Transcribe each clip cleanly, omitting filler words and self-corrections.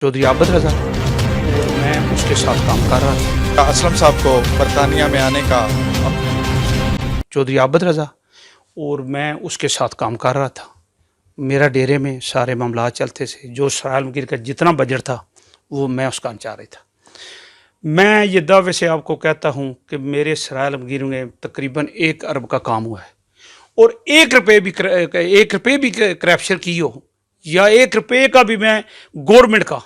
चौधरी आबद रज़ा और मैं उसके साथ काम कर रहा था। असलम साहब को बरतानिया में आने का चौधरी आबद रज़ा और मैं उसके साथ काम कर रहा था। मेरा डेरे में सारे मामला चलते थे। जो सराय आलमगीर का जितना बजट था वो मैं उसका चाह रहा था। मैं ये दावे से आपको कहता हूँ कि मेरे सराय आलमगीर में तकरीबन 1 अरब का काम हुआ है और 1 रुपये भी करप्शन की हो या 1 रुपये का भी मैं गवर्नमेंट का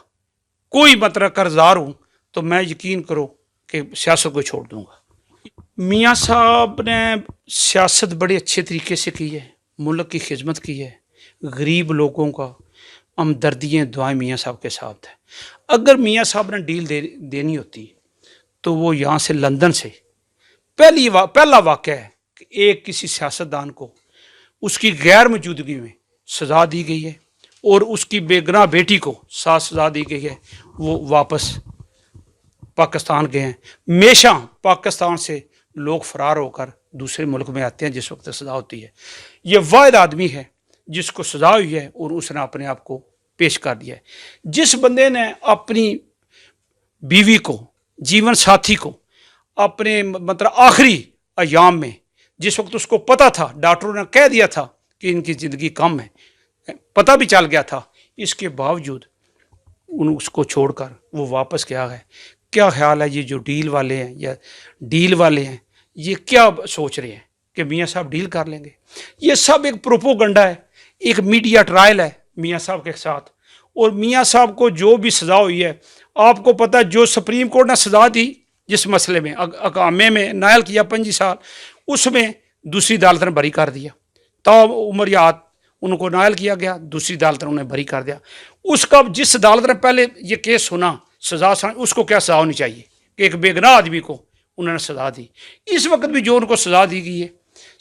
कोई मतलब कर्जदार हूँ तो मैं यकीन करो कि सियासत को छोड़ दूंगा। मियाँ साहब ने सियासत बड़े अच्छे तरीके से की है, मुल्क की खिदमत की है, गरीब लोगों का हमदर्दियाँ दुआएं मियाँ साहब के साथ है। अगर मियाँ साहब ने डील देनी होती तो वो यहाँ से लंदन से पहला वाक़या है कि एक किसी सियासतदान को उसकी गैर मौजूदगी में सज़ा दी गई है और उसकी बेगुनाह बेटी को साथ सज़ा दी गई है। वो वापस पाकिस्तान गए हैं। हमेशा पाकिस्तान से लोग फरार होकर दूसरे मुल्क में आते हैं जिस वक्त सज़ा होती है। ये वाहिद आदमी है जिसको सज़ा हुई है और उसने अपने आप को पेश कर दिया है। जिस बंदे ने अपनी बीवी को, जीवन साथी को अपने मतलब आखिरी अयाम में, जिस वक्त उसको पता था, डॉक्टरों ने कह दिया था कि इनकी ज़िंदगी कम है, पता भी चल गया था, इसके बावजूद उसको छोड़कर वो वापस गया है। क्या ख्याल है ये जो डील वाले हैं या डील वाले हैं ये क्या सोच रहे हैं कि मियाँ साहब डील कर लेंगे? ये सब एक प्रोपोगंडा है, एक मीडिया ट्रायल है मियाँ साहब के साथ। और मियाँ साहब को जो भी सज़ा हुई है, आपको पता है जो सुप्रीम कोर्ट ने सज़ा दी जिस मसले में अकामे में नायल किया 25 साल, उसमें दूसरी अदालत ने बरी कर दिया। तब उम्र याद उनको नायल किया गया, दूसरी अदालत ने उन्हें बरी कर दिया। उसका जिस अदालत ने पहले ये केस सुना, सज़ा सुना, उसको क्या सज़ा होनी चाहिए कि एक बेगुनाह आदमी को उन्होंने सज़ा दी। इस वक्त भी जो उनको सज़ा दी गई है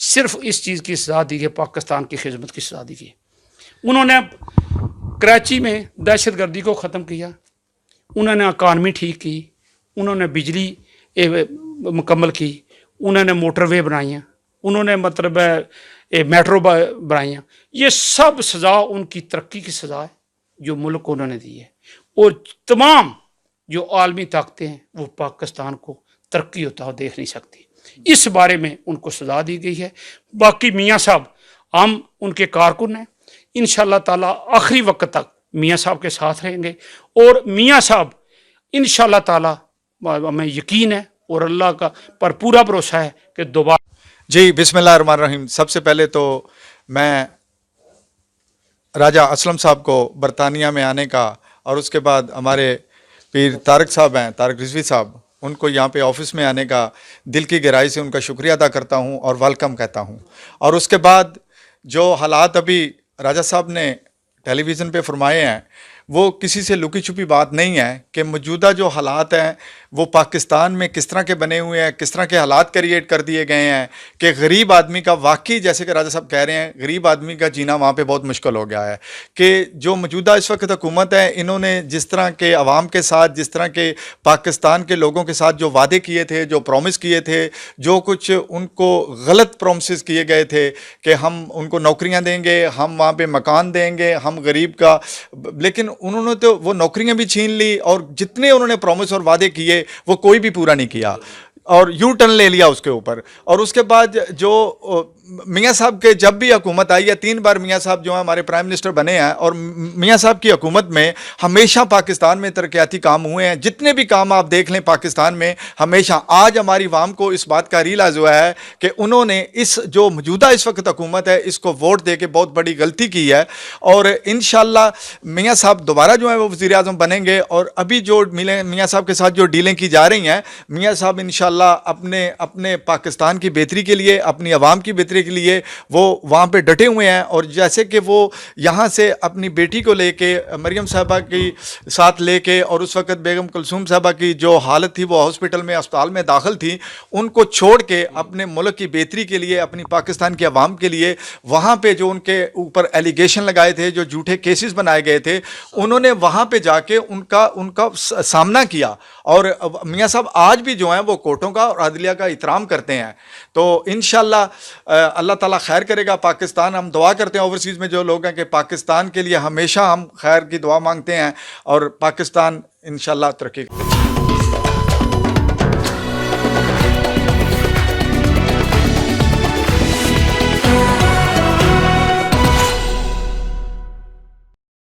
सिर्फ इस चीज़ की सज़ा दी गई, पाकिस्तान की खिदमत की सज़ा दी गई। उन्होंने कराची में दहशत गर्दी को ख़त्म किया, उन्होंने इकानमी ठीक की, उन्होंने बिजली मुकम्मल की, उन्होंने मोटरवे बनाइयाँ, उन्होंने मतलब मेट्रो बनाइयाँ। ये सब सज़ा उनकी तरक्की की सज़ा है जो मुल्क को उन्होंने दी है। और तमाम जो आलमी ताकतें हैं वो पाकिस्तान को तरक्की होता हुआ देख नहीं सकती। इस बारे में उनको सज़ा दी गई है। बाकी मियाँ साहब हम उनके कारकुन हैं, इंशाअल्लाह ताला आखिरी वक्त तक मियाँ साहब के साथ रहेंगे और मियाँ साहब इंशाअल्लाह ताला, हमें यकीन है और अल्लाह का पर पूरा भरोसा है कि दोबारा। जी बिस्मिल्लाहिर्रहमानिर्रहीम। सबसे पहले तो मैं राजा असलम साहब को बरतानिया में आने का और उसके बाद हमारे पीर तारक साहब हैं, तारक रिजवी साहब, उनको यहाँ पे ऑफिस में आने का दिल की गहराई से उनका शुक्रिया अदा करता हूँ और वेलकम कहता हूँ। और उसके बाद जो हालात अभी राजा साहब ने टेलीविज़न पे फरमाए हैं वो किसी से लुकी छुपी बात नहीं है कि मौजूदा जो हालात हैं वो पाकिस्तान में किस तरह के बने हुए हैं, किस तरह के हालात क्रिएट कर दिए गए हैं कि गरीब आदमी का, वाकई जैसे कि राजा साहब कह रहे हैं, गरीब आदमी का जीना वहाँ पे बहुत मुश्किल हो गया है। कि जो मौजूदा इस वक्त हुकूमत है, इन्होंने जिस तरह के अवाम के साथ, जिस तरह के पाकिस्तान के लोगों के साथ जो वादे किए थे, जो प्रॉमिस किए थे, जो कुछ उनको गलत प्रॉमिस किए गए थे कि हम उनको नौकरियाँ देंगे, हम वहाँ पर मकान देंगे, हम गरीब का, लेकिन उन्होंने तो वो नौकरियां भी छीन ली और जितने उन्होंने प्रॉमिस और वादे किए वो कोई भी पूरा नहीं किया और यू टर्न ले लिया उसके ऊपर। और उसके बाद जो मियाँ साहब के जब भी हुकूमत आई है, 3 बार मियाँ साहब जो है हमारे प्राइम मिनिस्टर बने हैं और मियाँ साहब की हुकूमत में हमेशा पाकिस्तान में तरक्याती काम हुए हैं। जितने भी काम आप देख लें पाकिस्तान में, हमेशा। आज हमारी आवाम को इस बात का रियलाइज़ हुआ है कि उन्होंने इस जो मौजूदा इस वक्त हुकूमत है इसको वोट दे के बहुत बड़ी गलती की है। और इंशाअल्लाह मियाँ साहब दोबारा जो है वो वज़ीर आज़म बनेंगे। और अभी जो मियाँ साहब के साथ जो डीलें की जा रही हैं, मियाँ साहब इंशाअल्लाह अपने पाकिस्तान की बेहतरी के लिए, अपनी आवाम की बेहतरी के लिए वो वहाँ पे डटे हुए हैं। और जैसे कि वो यहाँ से अपनी बेटी को लेके, मरियम साहबा की साथ लेके, और उस वक्त बेगम कुलसूम साहबा की जो हालत थी, वो हॉस्पिटल में, अस्पताल में दाखिल थी, उनको छोड़ के अपने मुल्क की बेहतरी के लिए, अपनी पाकिस्तान की आवाम के लिए वहाँ पे जो उनके ऊपर एलिगेशन लगाए थे, जो झूठे केसेस बनाए गए थे, उन्होंने वहाँ पे जाके उनका सामना किया। और मियाँ साहब आज भी जो हैं वो कोर्टों कोर्टों का और अदलिया का एहतराम करते हैं। तो इंशाल्लाह अल्लाह ताला खैर करेगा पाकिस्तान। हम दुआ करते हैं ओवरसीज़ में जो लोग हैं कि पाकिस्तान के लिए हमेशा हम खैर की दुआ मांगते हैं और पाकिस्तान इंशाल्लाह तरक्की